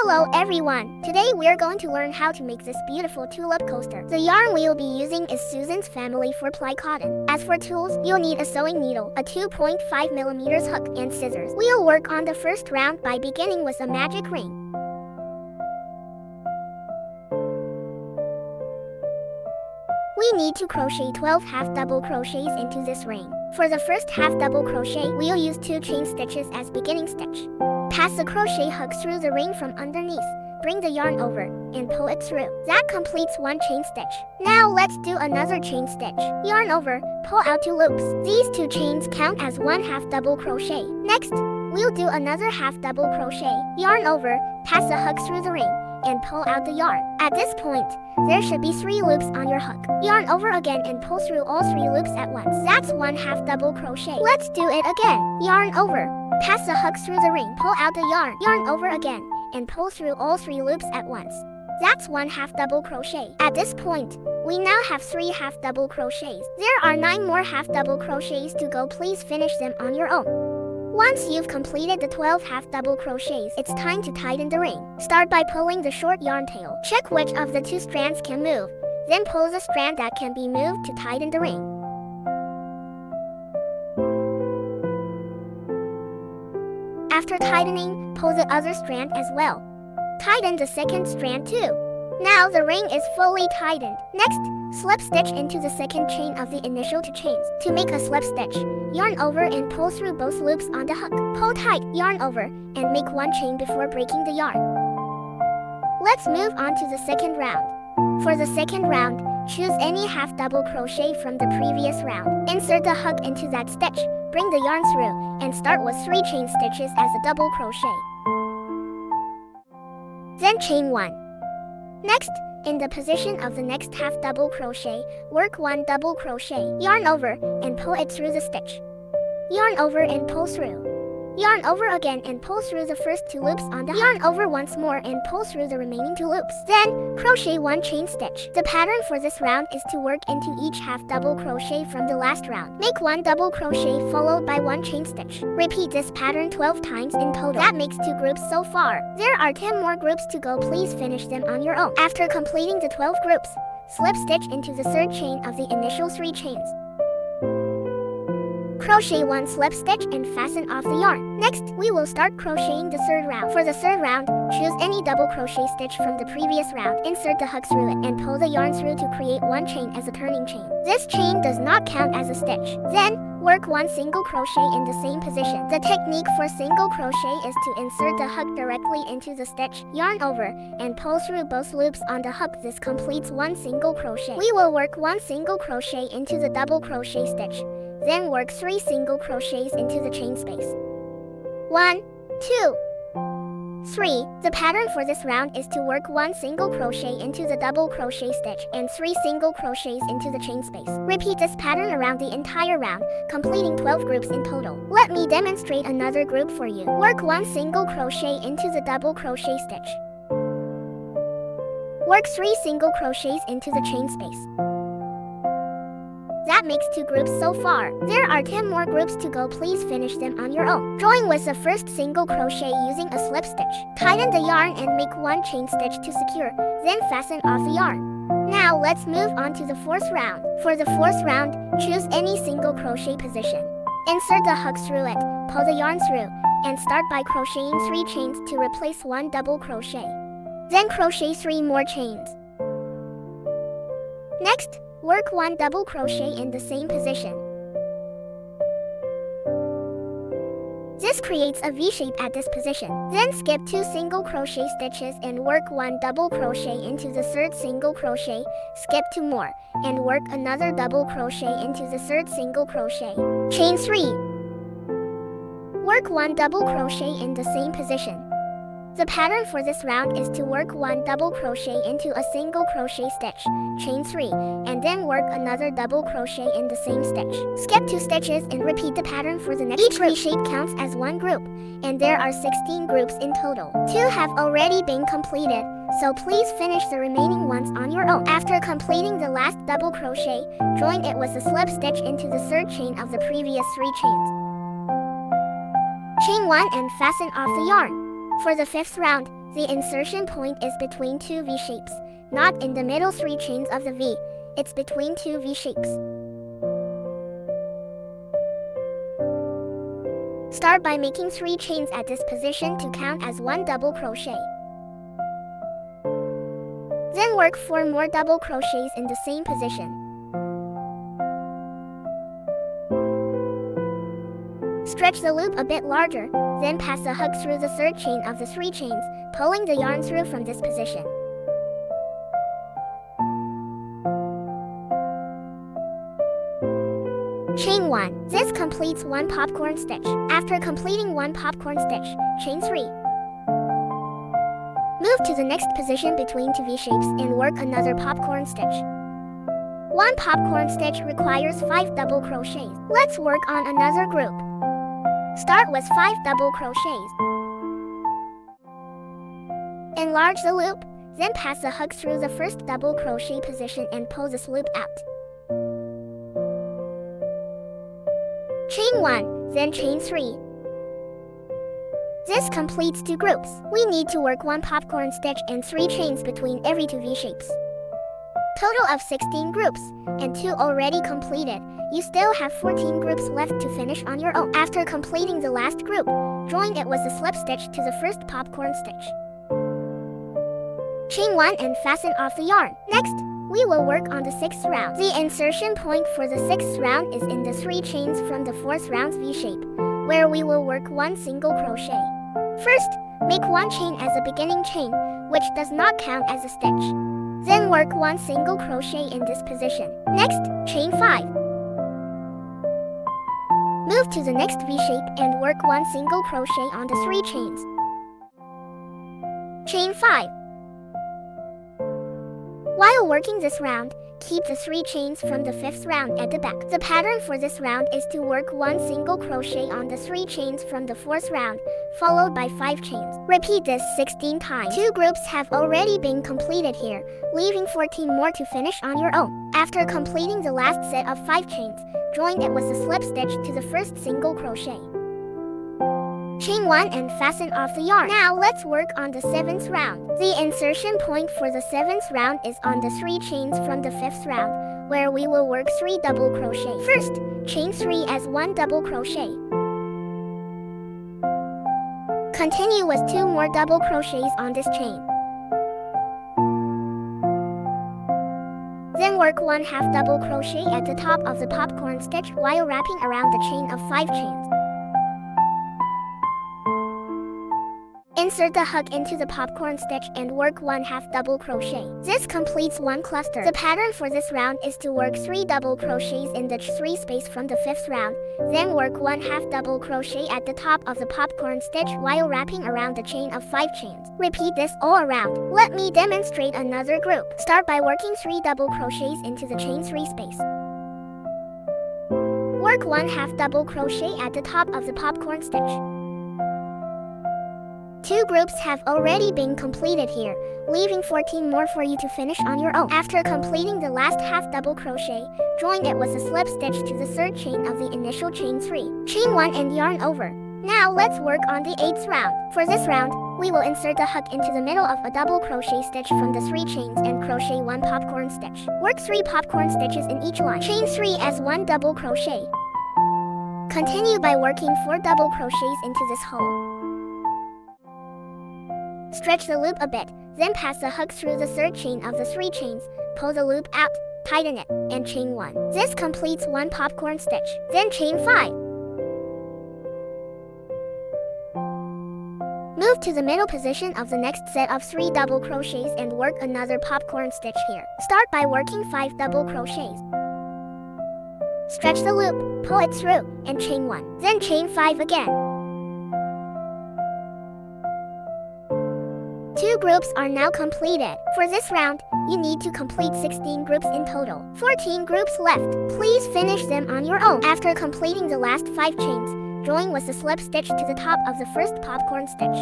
Hello everyone! Today we're going to learn how to make this beautiful tulip coaster. The yarn we'll be using is Susan's Family 4-ply cotton. As for tools, you'll need a sewing needle, a 2.5mm hook, and scissors. We'll work on the first round by beginning with a magic ring. We need to crochet 12 half double crochets into this ring. For the first half double crochet, we'll use 2 chain stitches as beginning stitch. Pass the crochet hook through the ring from underneath. Bring the yarn over and pull it through. That completes 1 chain stitch. Now let's do another chain stitch. Yarn over, pull out 2 loops. These 2 chains count as 1 half double crochet. Next, we'll do another half double crochet. Yarn over, pass the hook through the ring, and pull out the yarn. At this point, there should be 3 loops on your hook. Yarn over again and pull through all 3 loops at once. That's 1 half double crochet. Let's do it again. Yarn over, pass the hook through the ring, pull out the yarn over again, and pull through all 3 loops at once. That's 1 half double crochet. At this point, we now have 3 half double crochets. There are 9 more half double crochets to go. Please finish them on your own. Once you've completed the 12 half double crochets, it's time to tighten the ring. Start by pulling the short yarn tail. Check which of the 2 strands can move. Then pull the strand that can be moved to tighten the ring. After tightening, pull the other strand as well. Tighten the second strand too. Now the ring is fully tightened. Next, slip stitch into the second chain of the initial 2 chains. To make a slip stitch, yarn over and pull through both loops on the hook. Pull tight, yarn over, and make 1 chain before breaking the yarn. Let's move on to the second round. For the second round, choose any half double crochet from the previous round. Insert the hook into that stitch, bring the yarn through, and start with 3 chain stitches as a double crochet. Then chain 1. Next, in the position of the next half double crochet, work 1 double crochet. Yarn over and pull it through the stitch. Yarn over and pull through. Yarn over again and pull through the first 2 loops on the hook. Yarn over once more and pull through the remaining 2 loops. Then, crochet 1 chain stitch. The pattern for this round is to work into each half double crochet from the last round. Make 1 double crochet followed by 1 chain stitch. Repeat this pattern 12 times in total. That makes 2 groups so far. There are 10 more groups to go. Please finish them on your own. After completing the 12 groups, slip stitch into the third chain of the initial 3 chains. Crochet 1 slip stitch and fasten off the yarn. Next, we will start crocheting the third round. For the third round, choose any double crochet stitch from the previous round. Insert the hook through it and pull the yarn through to create 1 chain as a turning chain. This chain does not count as a stitch. Then, work 1 single crochet in the same position. The technique for single crochet is to insert the hook directly into the stitch, yarn over, and pull through both loops on the hook. This completes 1 single crochet. We will work 1 single crochet into the double crochet stitch. Then work 3 single crochets into the chain space. 1, 2, 3. The pattern for this round is to work 1 single crochet into the double crochet stitch and 3 single crochets into the chain space. Repeat this pattern around the entire round, completing 12 groups in total. Let me demonstrate another group for you. Work 1 single crochet into the double crochet stitch. Work 3 single crochets into the chain space. That makes 2 groups so far. There are 10 more groups to go. Please finish them on your own. Join with the first single crochet using a slip stitch. Tighten the yarn and make 1 chain stitch to secure, then fasten off the yarn. Now let's move on to the 4th round. For the 4th round, choose any single crochet position. Insert the hook through it, pull the yarn through, and start by crocheting 3 chains to replace 1 double crochet. Then crochet 3 more chains. Next, work 1 double crochet in the same position. This creates a V shape at this position. Then skip 2 single crochet stitches and work 1 double crochet into the 3rd single crochet. Skip 2 more and work another double crochet into the 3rd single crochet. Chain 3. Work 1 double crochet in the same position. The pattern for this round is to work 1 double crochet into a single crochet stitch, chain 3, and then work another double crochet in the same stitch. Skip 2 stitches and repeat the pattern for the next group. Each V shape counts as 1 group, and there are 16 groups in total. 2 have already been completed, so please finish the remaining ones on your own. After completing the last double crochet, join it with a slip stitch into the 3rd chain of the previous 3 chains. Chain 1 and fasten off the yarn. For the 5th round, The insertion point is between two V shapes, not in the middle 3 chains of the V. It's between two V shapes. Start by making 3 chains at this position to count as 1 double crochet. Then work 4 more double crochets in the same position. Stretch the loop a bit larger, then pass a hook through the 3rd chain of the 3 chains, pulling the yarn through from this position. Chain 1. This completes 1 popcorn stitch. After completing 1 popcorn stitch, chain 3. Move to the next position between 2 V shapes and work another popcorn stitch. 1 popcorn stitch requires 5 double crochets. Let's work on another group. Start with 5 double crochets. Enlarge the loop, then pass a hook through the first double crochet position and pull this loop out. Chain 1, then chain 3. This completes 2 groups. We need to work 1 popcorn stitch and 3 chains between every 2 V shapes. Total of 16 groups, and 2 already completed. You still have 14 groups left to finish on your own. After completing the last group, join it with a slip stitch to the first popcorn stitch. Chain 1 and fasten off the yarn. Next, we will work on the 6th round. The insertion point for the 6th round is in the 3 chains from the 4th round's V shape, where we will work 1 single crochet. First, make 1 chain as a beginning chain, which does not count as a stitch. Then work 1 single crochet in this position. Next, chain 5. Move to the next V shape and work 1 single crochet on the 3 chains. Chain 5. While working this round, keep the 3 chains from the 5th round at the back. The pattern for this round is to work 1 single crochet on the 3 chains from the 4th round, followed by 5 chains. Repeat this 16 times. 2 groups have already been completed here, leaving 14 more to finish on your own. After completing the last set of 5 chains, join it with a slip stitch to the first single crochet. Chain 1 and fasten off the yarn. Now let's work on the 7th round. The insertion point for the 7th round is on the 3 chains from the 5th round, where we will work 3 double crochet. First, chain 3 as 1 double crochet. Continue with 2 more double crochets on this chain. Then work 1/2 double crochet at the top of the popcorn stitch while wrapping around the chain of 5 chains. Insert the hook into the popcorn stitch and work 1/2 double crochet. This completes 1 cluster. The pattern for this round is to work 3 double crochets in the 3 space from the 5th round, then work 1/2 double crochet at the top of the popcorn stitch while wrapping around the chain of 5 chains. Repeat this all around. Let me demonstrate another group. Start by working 3 double crochets into the chain 3 space. Work 1/2 double crochet at the top of the popcorn stitch. 2 groups have already been completed here, leaving 14 more for you to finish on your own. After completing the last half double crochet, join it with a slip stitch to the 3rd chain of the initial chain 3. Chain 1 and yarn over. Now let's work on the 8th round. For this round, we will insert the hook into the middle of a double crochet stitch from the 3 chains and crochet 1 popcorn stitch. Work 3 popcorn stitches in each line. Chain 3 as 1 double crochet. Continue by working 4 double crochets into this hole. Stretch the loop a bit, then pass the hook through the 3rd chain of the 3 chains, pull the loop out, tighten it, and chain 1. This completes 1 popcorn stitch. Then chain 5. Move to the middle position of the next set of 3 double crochets and work another popcorn stitch here. Start by working 5 double crochets. Stretch the loop, pull it through, and chain 1. Then chain 5 again. 2 groups are now completed. For this round, you need to complete 16 groups in total. 14 groups left. Please finish them on your own. After completing the last 5 chains, join with a slip stitch to the top of the first popcorn stitch.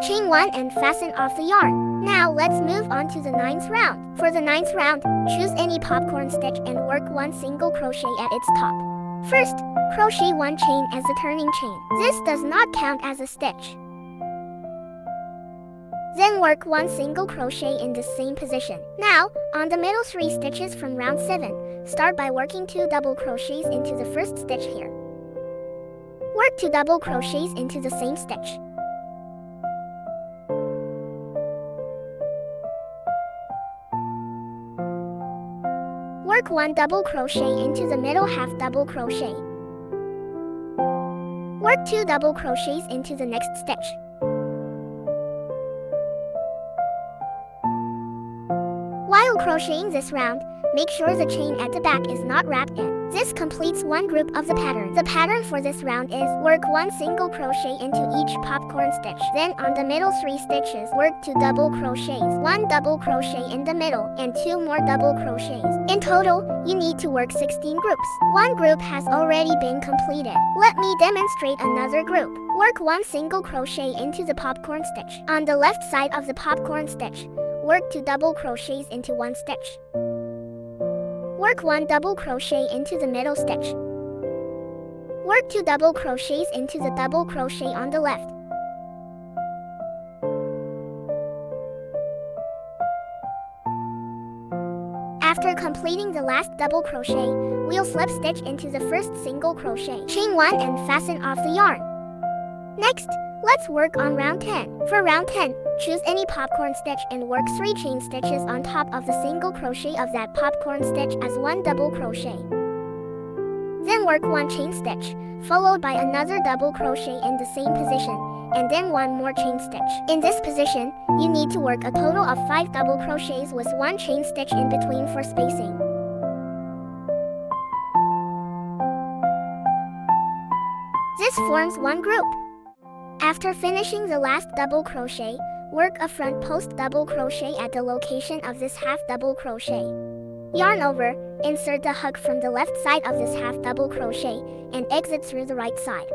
Chain 1 and fasten off the yarn. Now let's move on to the 9th round. For the 9th round, choose any popcorn stitch and work 1 single crochet at its top. First, crochet 1 chain as a turning chain. This does not count as a stitch. Then work 1 single crochet in the same position. Now, on the middle 3 stitches from round 7, start by working 2 double crochets into the first stitch here. Work 2 double crochets into the same stitch. Work 1 double crochet into the middle half double crochet. Work 2 double crochets into the next stitch. While crocheting this round, make sure the chain at the back is not wrapped in. This completes one group of the pattern. The pattern for this round is work 1 single crochet into each popcorn stitch. Then on the middle 3 stitches, work 2 double crochets, 1 double crochet in the middle, and 2 more double crochets. In total, you need to work 16 groups. One group has already been completed. Let me demonstrate another group. Work 1 single crochet into the popcorn stitch. On the left side of the popcorn stitch, work 2 double crochets into 1 stitch. Work 1 double crochet into the middle stitch. Work 2 double crochets into the double crochet on the left. After completing the last double crochet, we'll slip stitch into the first single crochet. Chain 1 and fasten off the yarn. Next, let's work on round 10. For round 10, choose any popcorn stitch and work 3 chain stitches on top of the single crochet of that popcorn stitch as 1 double crochet. Then work 1 chain stitch, followed by another double crochet in the same position, and then 1 more chain stitch. In this position, you need to work a total of 5 double crochets with 1 chain stitch in between for spacing. This forms one group. After finishing the last double crochet, work a front post double crochet at the location of this half double crochet. Yarn over, insert the hook from the left side of this half double crochet, and exit through the right side.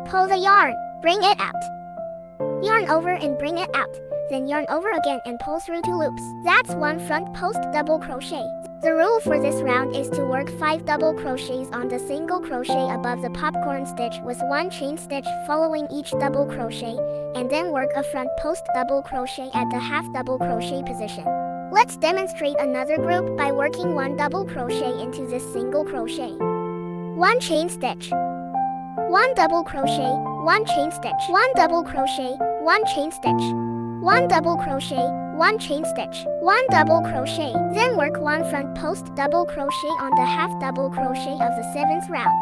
Pull the yarn, bring it out. Yarn over and bring it out, then yarn over again and pull through 2 loops. That's 1 front post double crochet. The rule for this round is to work 5 double crochets on the single crochet above the popcorn stitch with 1 chain stitch following each double crochet, and then work a front post double crochet at the half double crochet position. Let's demonstrate another group by working 1 double crochet into this single crochet. 1 chain stitch, 1 double crochet, 1 chain stitch, 1 double crochet, 1 chain stitch, 1 double crochet, 1 chain stitch, 1 double crochet. Then work 1 front post double crochet on the half double crochet of the 7th round.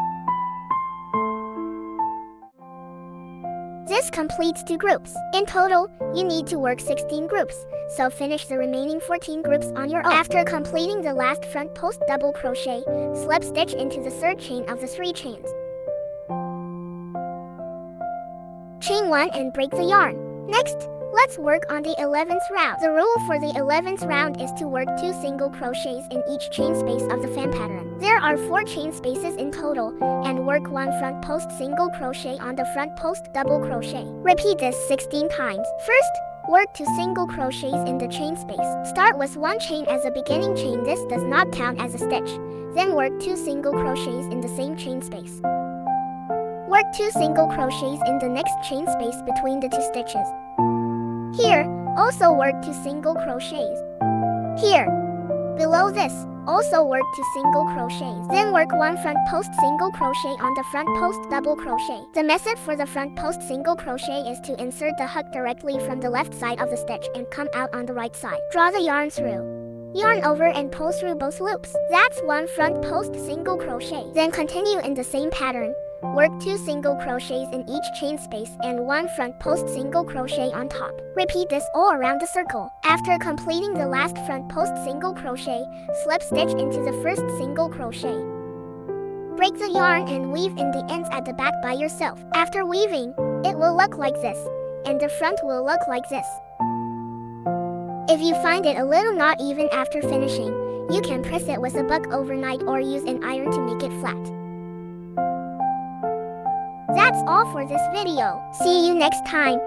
This completes 2 groups. In total, you need to work 16 groups, so finish the remaining 14 groups on your own. After completing the last front post double crochet, slip stitch into the 3rd chain of the 3 chains. Chain 1 and break the yarn. Next, let's work on the 11th round. The rule for the 11th round is to work 2 single crochets in each chain space of the fan pattern. There are 4 chain spaces in total, and work 1 front post single crochet on the front post double crochet. Repeat this 16 times. First, work 2 single crochets in the chain space. Start with 1 chain as a beginning chain. This does not count as a stitch. Then work 2 single crochets in the same chain space. Work 2 single crochets in the next chain space between the 2 stitches. Here, also work 2 single crochets. Here, below this, also work 2 single crochets. Then work 1 front post single crochet on the front post double crochet. The method for the front post single crochet is to insert the hook directly from the left side of the stitch and come out on the right side. Draw the yarn through. Yarn over and pull through both loops. That's 1 front post single crochet. Then continue in the same pattern. Work 2 single crochets in each chain space and 1 front post single crochet on top. Repeat this all around the circle. After completing the last front post single crochet, slip stitch into the first single crochet. Break the yarn and weave in the ends at the back by yourself. After weaving, it will look like this, and the front will look like this. If you find it a little not even after finishing, you can press it with a book overnight or use an iron to make it flat. That's all for this video. See you next time.